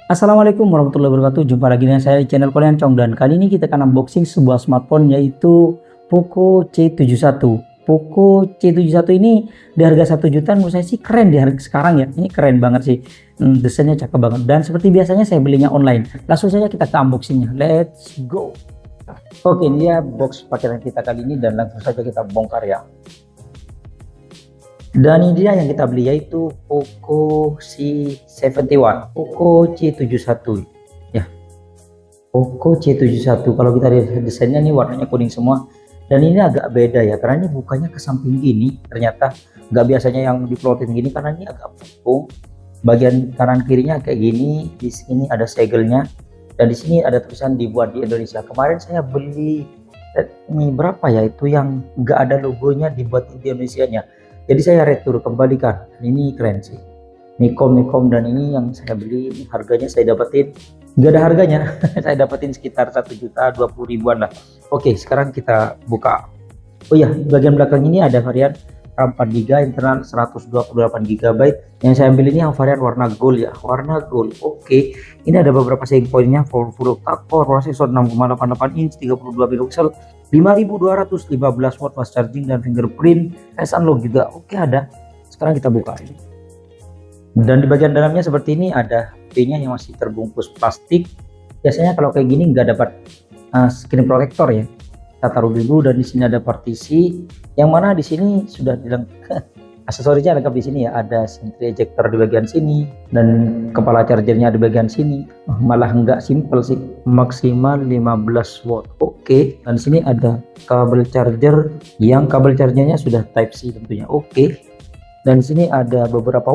Assalamualaikum warahmatullahi wabarakatuh. Jumpa lagi dengan saya di channel Korean Chong, dan kali ini kita akan unboxing sebuah smartphone yaitu Poco C71. Poco C71 ini di harga 1 juta menurut saya sih keren di harga sekarang ya. Ini keren banget sih. Desainnya cakep banget, dan seperti biasanya saya belinya online. Langsung saja kita ke unboxingnya. Let's go. Oke, ini dia box paketan kita kali ini, dan langsung saja kita bongkar ya. Dan ini dia yang kita beli, yaitu Poco C71, Poco C71 ya. Poco C71, kalau kita lihat desainnya nih warnanya kuning semua, dan ini agak beda ya karena ini bukanya ke samping gini. Ternyata nggak biasanya yang diplotin gini, karena ini agak punggung. Bagian kanan kirinya kayak gini, di sini ada segelnya, dan di sini ada tulisan dibuat di Indonesia. Kemarin saya beli ini berapa ya, itu yang nggak ada logonya, dibuat di Indonesia-nya. Jadi saya retur kembalikan. Ini keren sih, Nikom, dan ini yang saya beli, ini harganya saya dapetin nggak ada harganya. Saya dapetin sekitar 1.020.000-an lah. Oke, sekarang kita buka. Oh ya, bagian belakang ini ada varian RAM 4GB, internal 128GB. Yang saya ambil ini yang varian warna gold ya, warna gold. Oke, ini ada beberapa selling pointnya: full octa-core, prosesor 6,88 inch, 32 megapiksel, 5215 watt fast charging, dan fingerprint, face unlock juga. Oke, ada. Sekarang kita buka ini. Dan di bagian dalamnya seperti ini, ada HP-nya yang masih terbungkus plastik. Biasanya kalau kayak gini nggak dapat screen protector ya. Kita taruh dulu, dan di sini ada partisi, yang mana di sini sudah dilengkapi aksesorisnya lengkap di sini ya. Ada SIM ejector di bagian sini, dan kepala chargernya di bagian sini. Malah nggak simple sih, maksimal 15 watt. Oke, dan di sini ada kabel charger, yang kabel chargernya sudah Type C tentunya. Oke, dan di sini ada beberapa,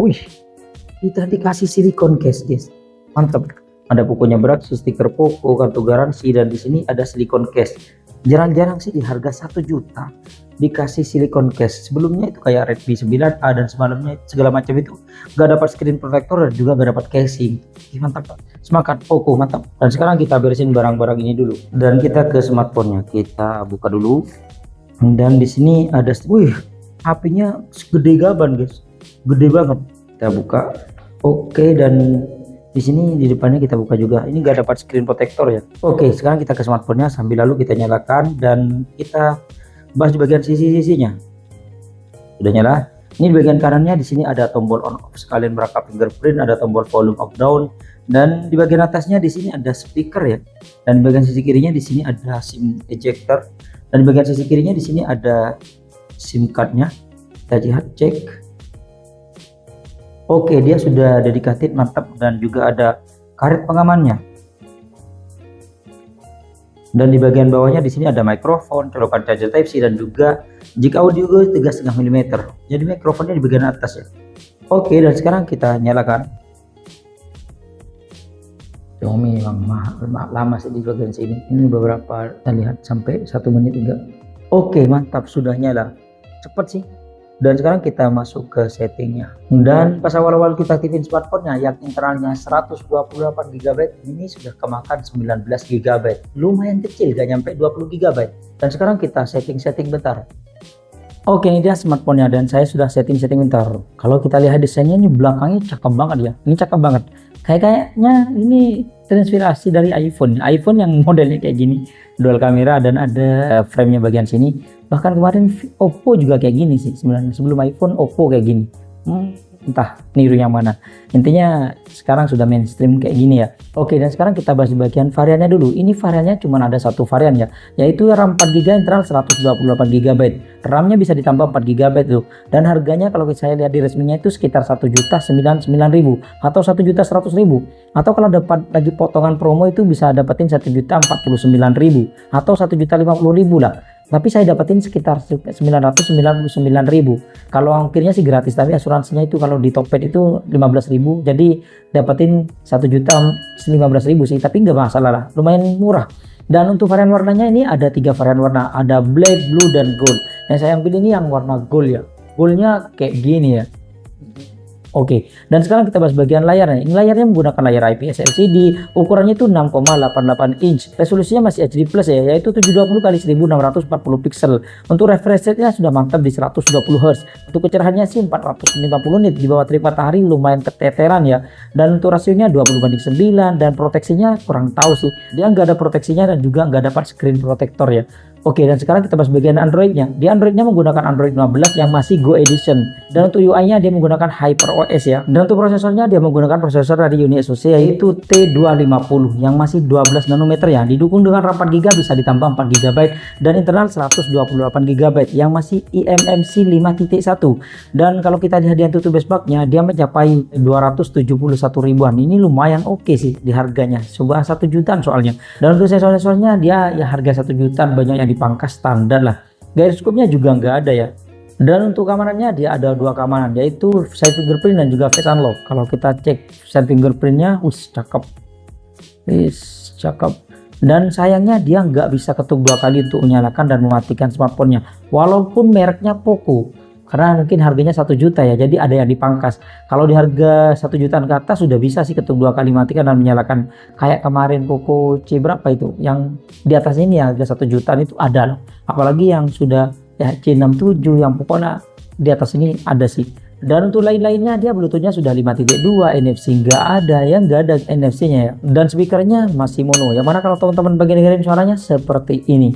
kita dikasih silikon case guys, mantap. Ada bukunya berat, stiker Poco, kartu garansi, dan di sini ada silikon case. Jarang-jarang sih di harga 1 juta dikasih silikon case. Sebelumnya itu kayak Redmi 9A dan semalamnya segala macam itu nggak dapat screen protector, dan juga nggak dapat casing. Mantap, semangat Poco, mantap. Dan sekarang kita beresin barang-barang ini dulu, dan kita ke smartphone-nya. Kita buka dulu, dan di sini ada, HP-nya segede gaban guys, gede banget. Kita buka. Oke, dan di sini di depannya kita buka juga. Ini nggak dapat screen protector ya. Oke, sekarang kita ke smartphone-nya, sambil lalu kita nyalakan, dan kita bahas di bagian sisi-sisinya. Sudah nyala. Ini di bagian kanannya, di sini ada tombol on off sekalian merangkap fingerprint, ada tombol volume up down, dan di bagian atasnya di sini ada speaker ya. Dan di bagian sisi kirinya di sini ada SIM ejector, dan di bagian sisi kirinya di sini ada SIM card-nya. Kita lihat, cek. Oke, dia sudah dedicated, mantap, dan juga ada karet pengamannya. Dan di bagian bawahnya di sini ada mikrofon, colokan charger Type C, dan juga jika audio 3,5 mm. Jadi mikrofonnya di bagian atas ya. Oke, dan sekarang kita nyalakan. Xiaomi memang lama sih di bagian sini. Ini beberapa, kita lihat sampai 1 menit juga. Oke, mantap, sudah nyala. Cepet sih. Dan sekarang kita masuk ke settingnya, dan pas awal-awal kita aktifin smartphone-nya yang internalnya 128GB, ini sudah kemakan 19GB, lumayan kecil, gak nyampe 20GB. Dan sekarang kita setting bentar. Oke, ini dia smartphone-nya, dan saya sudah setting bentar. Kalau kita lihat desainnya, ini belakangnya cakep banget ya, ini cakep banget. Kayaknya ini terinspirasi dari iPhone yang modelnya kayak gini, dual kamera, dan ada frame-nya bagian sini. Bahkan kemarin Oppo juga kayak gini sih sebenarnya, sebelum iPhone Oppo kayak gini. Entah niru yang mana, intinya sekarang sudah mainstream kayak gini ya. Oke, dan sekarang kita bahas di bagian variannya dulu. Ini variannya cuma ada satu varian ya, yaitu RAM 4GB, internal 128GB. RAM-nya bisa ditambah 4GB tuh, dan harganya kalau saya lihat di resminya itu sekitar 1.099.000 atau 1.100.000, atau kalau dapat lagi potongan promo itu bisa dapetin 1.049.000 atau 1.050.000 lah. Tapi saya dapetin sekitar 999.000. Kalau ongkirnya sih gratis, tapi asuransinya itu kalau di Tokped itu 15.000, jadi dapetin 1.015.000 sih, tapi nggak masalah lah, lumayan murah. Dan untuk varian warnanya ini ada 3 varian warna, ada black, blue, dan gold. Yang saya ambil ini yang warna gold ya, goldnya kayak gini ya. Oke, dan sekarang kita bahas bagian layarnya. Ini layarnya menggunakan layar IPS LCD, ukurannya itu 6,88 inch. Resolusinya masih HD plus ya, yaitu 720 x 1640 pixel. Untuk refresh rate-nya sudah mantap di 120 Hz. Untuk kecerahannya sih 450 nit, di bawah terik matahari lumayan keteteran ya. Dan untuk rasionya 20:9, dan proteksinya kurang tahu sih. Dia nggak ada proteksinya dan juga nggak dapat screen protector ya. Oke, dan sekarang kita bahas bagian Android-nya. Di Android-nya menggunakan Android 15 yang masih Go Edition. Dan untuk UI-nya dia menggunakan HyperOS ya. Dan untuk prosesornya dia menggunakan prosesor dari UniSoC yaitu T250 yang masih 12 nanometer ya. Didukung dengan RAM 4GB, bisa ditambah 4GB, dan internal 128GB yang masih eMMC 5.1. Dan kalau kita lihat di Antutu benchmark-nya, dia mencapai 271 ribuan. Ini lumayan oke sih di harganya. Coba 1 jutaan soalnya. Dan untuk sensor-sensornya dia ya harga 1 jutaan, banyak yang dipangkas standar lah. Gyroscope-nya juga nggak ada ya. Dan untuk kameranya dia ada 2 keamanan, yaitu side fingerprint dan juga face unlock. Kalau kita cek side fingerprintnya, cakep. Dan sayangnya dia nggak bisa ketuk 2 kali untuk menyalakan dan mematikan smartphone-nya. Walaupun mereknya Poco, karena mungkin harganya 1 juta ya, jadi ada yang dipangkas. Kalau di harga 1 jutaan ke atas sudah bisa sih ketuk 2 kali matikan dan menyalakan. Kayak kemarin Poco C berapa itu, yang di atas ini ya, harga 1 jutaan itu ada loh. Apalagi yang sudah ya C67 yang pokoknya di atas ini ada sih. Dan untuk lain-lainnya dia Bluetooth-nya sudah 5.2, NFC nggak ada ya, nggak ada NFC-nya ya. Dan speakernya masih mono, yang mana kalau teman-teman bagian dengerin suaranya seperti ini.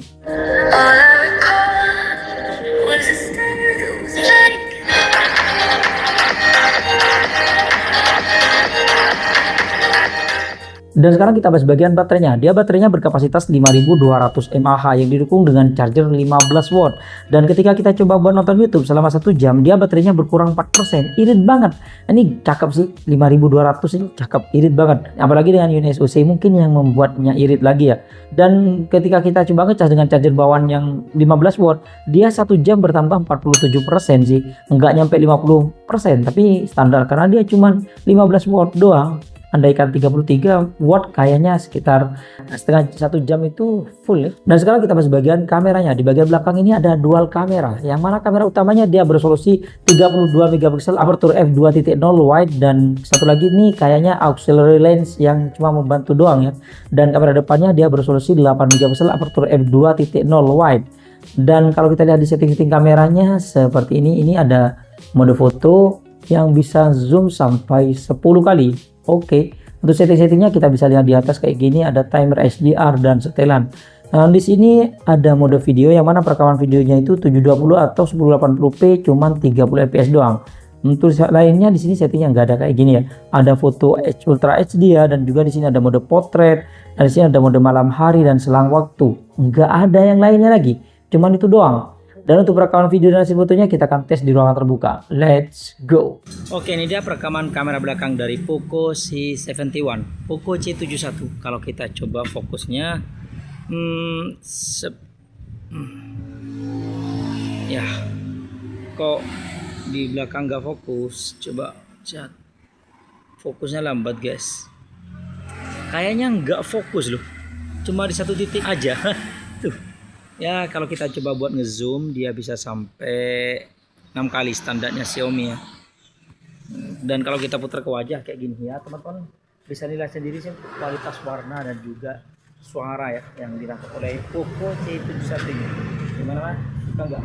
Dan sekarang kita bahas bagian baterainya. Dia baterainya berkapasitas 5200 mAh yang didukung dengan charger 15 watt. Dan ketika kita coba buat nonton YouTube selama 1 jam, dia baterainya berkurang 4%. Irit banget. Ini cakep sih, 5200 ini cakep, irit banget. Apalagi dengan UniSoC mungkin yang membuatnya irit lagi ya. Dan ketika kita coba ngecas dengan charger bawaan yang 15 watt, dia 1 jam bertambah 47% sih. Enggak nyampe 50%, tapi standar karena dia cuma 15 watt doang. Andaikan 33 watt kayaknya sekitar setengah 1 jam itu full ya. Dan sekarang kita bahas bagian kameranya. Di bagian belakang ini ada dual kamera, yang mana kamera utamanya dia beresolusi 32 megapiksel aperture f2.0 wide, dan satu lagi nih kayaknya auxiliary lens yang cuma membantu doang ya. Dan kamera depannya dia beresolusi 8 megapiksel aperture f2.0 wide. Dan kalau kita lihat di setting-setting kameranya seperti ini ada mode foto yang bisa zoom sampai 10 kali. Oke, untuk setting-settingnya kita bisa lihat di atas kayak gini, ada timer HDR dan setelan. Nah, di sini ada mode video yang mana perekaman videonya itu 720 atau 1080p cuman 30 fps doang. Untuk lainnya di sini settingnya nggak ada kayak gini ya. Ada foto Ultra HD ya, dan juga di sini ada mode portrait, dan di sini ada mode malam hari dan selang waktu. Nggak ada yang lainnya lagi, cuman itu doang. Dan untuk perekaman video dan hasil fotonya kita akan tes di ruangan terbuka. Let's go. Oke, ini dia perekaman kamera belakang dari Poco C71, Poco C71. Kalau kita coba fokusnya, ya, kok di belakang nggak fokus. Coba chat, fokusnya lambat guys. Kayaknya nggak fokus loh, cuma di satu titik aja. Tuh. Ya, kalau kita coba buat ngezoom dia bisa sampai 6 kali standarnya Xiaomi ya. Dan kalau kita putar ke wajah kayak gini ya, teman-teman bisa nilai sendiri sih kualitas warna dan juga suara ya yang dirangkap oleh Poco C71 ini. Gimana, suka nggak?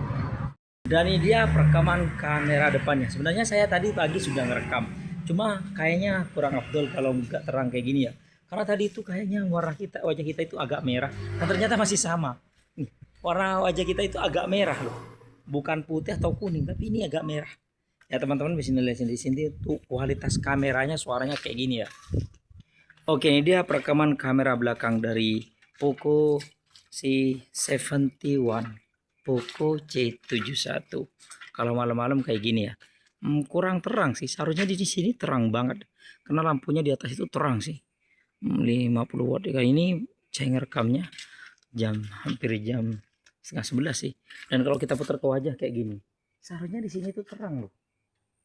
Dan ini dia perekaman kamera depannya. Sebenarnya saya tadi pagi sudah ngerekam, cuma kayaknya kurang afdol kalau nggak terang kayak gini ya. Karena tadi itu kayaknya warna kita, wajah kita itu agak merah, dan ternyata masih sama. Warna wajah kita itu agak merah loh, bukan putih atau kuning, tapi ini agak merah ya. Teman-teman bisa lihat di sini tuh kualitas kameranya, suaranya kayak gini ya. Oke, ini dia perekaman kamera belakang dari Poco C71, Poco C71. Kalau malam-malam kayak gini ya, kurang terang sih. Seharusnya di sini terang banget karena lampunya di atas itu terang sih. 50 watt kayak ini. Saya ngerekamnya hampir jam setengah 11 sih. Dan kalau kita putar ke wajah kayak gini, seharusnya di sini tuh terang loh,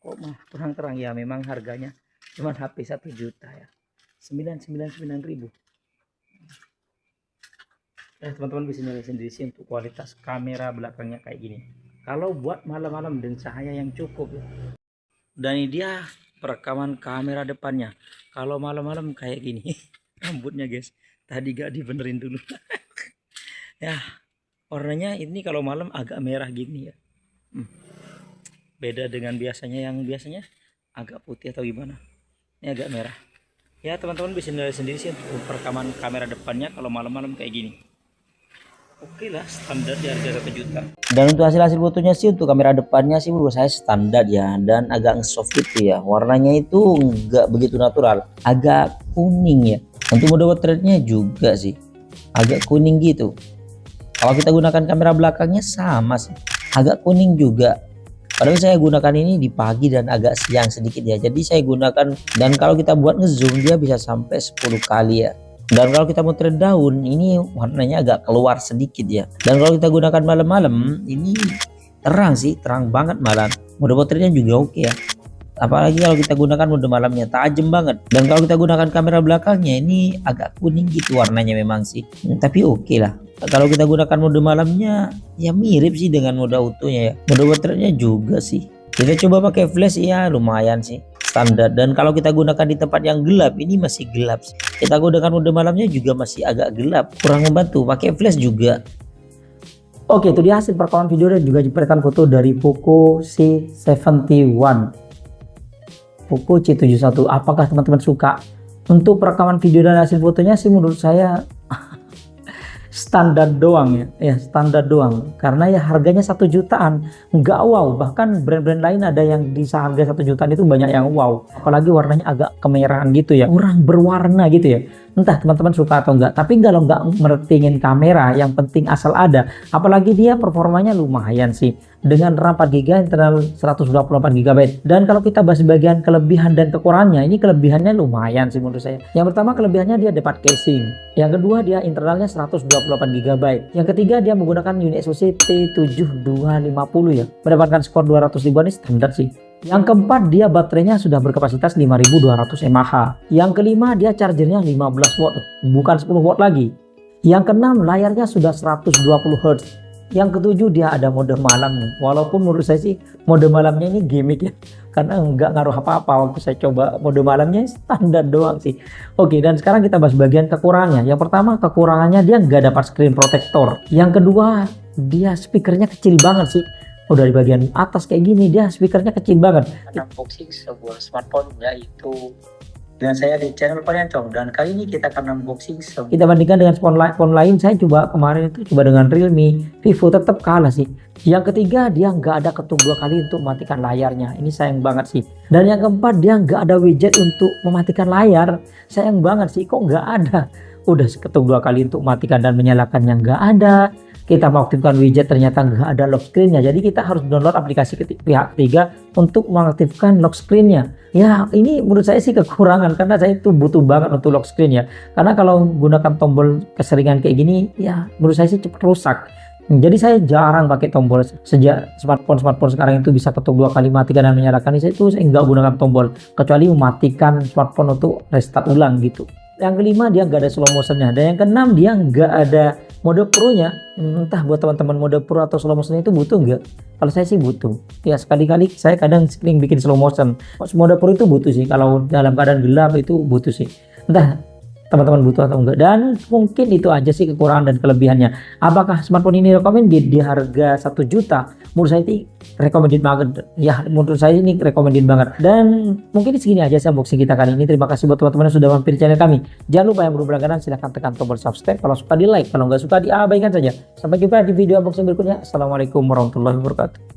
kok mah kurang terang ya. Memang harganya cuma HP 1 juta ya, 999.000. Teman-teman bisa nilai sendiri sih untuk kualitas kamera belakangnya kayak gini. Kalau buat malam-malam dan cahaya yang cukup ya. Dan ini dia perekaman kamera depannya kalau malam-malam kayak gini. Rambutnya guys, tadi gak dibenerin dulu. Ya, warnanya ini kalau malam agak merah gini ya. Beda dengan biasanya, yang biasanya agak putih atau gimana. Ini agak merah. Ya teman-teman bisa nilai sendiri sih untuk perekaman kamera depannya kalau malam-malam kayak gini. Oke lah, standar di harga 1 juta. Dan untuk hasil fotonya sih, untuk kamera depannya sih menurut saya standar ya, dan agak soft gitu ya. Warnanya itu enggak begitu natural, agak kuning ya. Untuk mode portraitnya juga sih agak kuning gitu. Kalau kita gunakan kamera belakangnya sama sih, agak kuning juga. Padahal saya gunakan ini di pagi dan agak siang sedikit ya. Jadi saya gunakan, dan kalau kita buat ngezoom dia bisa sampai 10 kali ya. Dan kalau kita motret daun ini warnanya agak keluar sedikit ya. Dan kalau kita gunakan malam-malam ini terang sih, terang banget malam. Mode potretnya juga oke ya. Apalagi kalau kita gunakan mode malamnya tajam banget. Dan kalau kita gunakan kamera belakangnya ini agak kuning gitu warnanya memang sih. Tapi oke lah. Kalau kita gunakan mode malamnya ya mirip sih dengan mode autonya ya. Mode potretnya juga sih. Kita coba pakai flash ya, lumayan sih standar. Dan kalau kita gunakan di tempat yang gelap ini masih gelap sih. Kita gunakan mode malamnya juga masih agak gelap, kurang membantu. Pakai flash juga. Oke, itu dia hasil perekaman video dan juga jepretan foto dari Poco C71. Poco C71. Apakah teman-teman suka? Untuk perekaman video dan hasil fotonya sih menurut saya standar doang ya, standar doang, karena ya harganya 1 jutaan, nggak wow. Bahkan brand-brand lain ada yang di harga 1 jutaan itu banyak yang wow, apalagi warnanya agak kemerahan gitu ya, kurang berwarna gitu ya. Entah teman-teman suka atau enggak, tapi kalau nggak mertingin kamera, yang penting asal ada. Apalagi dia performanya lumayan sih, dengan RAM 4GB, internal 128GB. Dan kalau kita bahas bagian kelebihan dan kekurangannya, ini kelebihannya lumayan sih menurut saya. Yang pertama, kelebihannya dia dapat casing. Yang kedua, dia internalnya 128GB. Yang ketiga, dia menggunakan unit SoC T7250 ya, mendapatkan skor 200 ribuan, ini standar sih. Yang keempat, dia baterainya sudah berkapasitas 5200 mAh. Yang kelima, dia chargernya 15 watt, bukan 10 watt lagi. Yang keenam, layarnya sudah 120 Hz. Yang ketujuh, dia ada mode malam. Walaupun menurut saya sih mode malamnya ini gimmick ya, karena nggak ngaruh apa-apa waktu saya coba. Mode malamnya standar doang sih. Oke, dan sekarang kita bahas bagian kekurangannya. Yang pertama, kekurangannya dia nggak dapat screen protector. Yang kedua, dia speakernya kecil banget sih. Udah di bagian atas kayak gini, dia speakernya kecil banget. Unboxing sebuah smartphone yaitu dengan saya di channel Pariancong, dan kali ini kita akan unboxing kita bandingkan dengan phone lain. Saya coba kemarin itu coba dengan Realme, Vivo, tetap kalah sih. Yang ketiga, dia nggak ada ketuk 2 kali untuk mematikan layarnya, ini sayang banget sih. Dan yang keempat, dia nggak ada widget untuk mematikan layar, sayang banget sih, kok nggak ada. Udah ketuk 2 kali untuk mematikan dan menyalakannya nggak ada. Kita mau aktifkan widget ternyata nggak ada lock screen-nya. Jadi kita harus download aplikasi pihak ketiga untuk mengaktifkan lock screen-nya. Ya ini menurut saya sih kekurangan, karena saya itu butuh banget untuk lock screen ya. Karena kalau menggunakan tombol keseringan kayak gini ya menurut saya sih cepat rusak. Jadi saya jarang pakai tombol. Sejak smartphone sekarang itu bisa ketuk 2 kali matikan dan menyalakan, saya nggak gunakan tombol kecuali mematikan smartphone untuk restart ulang gitu. Yang kelima, dia nggak ada slow motionnya. Dan yang keenam, dia nggak ada mode pro-nya. Entah buat teman-teman mode pro atau slow motion itu butuh nggak? Kalau saya sih butuh. Ya sekali-kali saya kadang sering bikin slow motion. Mode pro itu butuh sih. Kalau dalam keadaan gelap itu butuh sih. Entah teman-teman butuh atau enggak. Dan mungkin itu aja sih kekurangan dan kelebihannya. Apakah smartphone ini recommended di harga 1 juta? Menurut saya ini recommended banget ya, menurut saya ini recommended banget. Dan mungkin segini aja sih unboxing kita kali ini. Terima kasih buat teman-teman yang sudah mampir di channel kami. Jangan lupa yang belum berlangganan silahkan tekan tombol subscribe. Kalau suka di like, kalau nggak suka diabaikan saja. Sampai jumpa di video unboxing berikutnya. Assalamualaikum warahmatullahi wabarakatuh.